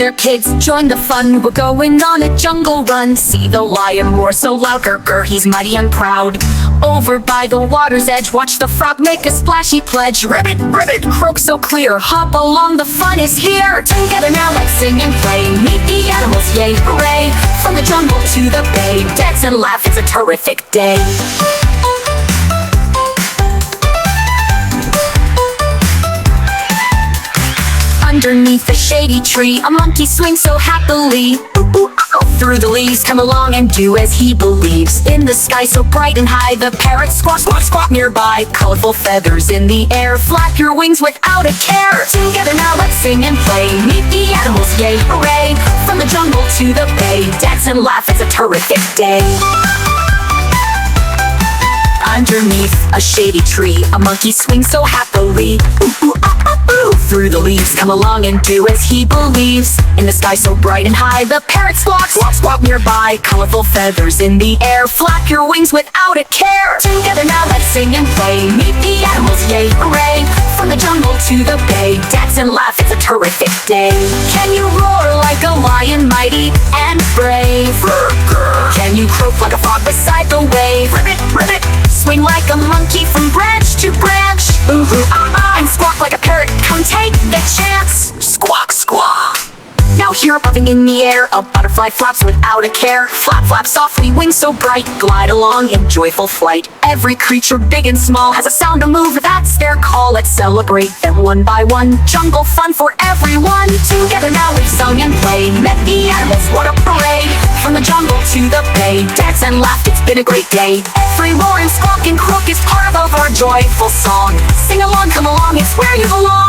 there, kids, join the fun. We're going on a jungle run. See the lion roar so loud, grr, grr, he's mighty and proud. Over by the water's edge, watch the frog make a splashy pledge. Ribbit, ribbit, croak so clear, hop along, the fun is here. Together now, let's sing and play, meet the animals, yay, hooray. From the jungle to the bay, dance and laugh, it's a terrific day. Underneath a shady tree, a monkey swings so happily. Ooh, ooh, oh. Through the leaves, come along and do as he believes. In the sky so bright and high, the parrots squawk, squawk, squawk nearby. Colorful feathers in the air, flap your wings without a care. Together now, let's sing and play, meet the animals, yay, hooray. From the jungle to the bay, dance and laugh, it's a terrific day. Underneath a shady tree, a monkey swings so happily. Ooh, ooh, ah, ah, ooh. Through the leaves, come along and do as he believes. In the sky so bright and high, the parrot squawk, squawk, squawk nearby. Colorful feathers in the air, flap your wings without a care. Together now, let's sing and play, meet the animals, yay, hooray. From the jungle to the bay, dance and laugh, it's a terrific day. Can you roar like a lion, mighty and brave? Can you croak like a frog beside the wave? Ribbit, ribbit. Swing like a monkey from branch to branch. Ooh, ooh, ah, ah. And squawk like a parrot, come take the chance. Squawk, squawk. Now here buzzing in the air, a butterfly flaps without a care. Flap, flap softly, wings so bright, glide along in joyful flight. Every creature, big and small, has a sound to move, that's their call. Let's celebrate them one by one, jungle fun for everyone. Together now we've sung and played, met the animals, what a parade. From the jungle to the bay, dance and laugh, it's been a great day. Every roar and squawk and croak is part of our joyful song. Sing along, come along, it's where you belong.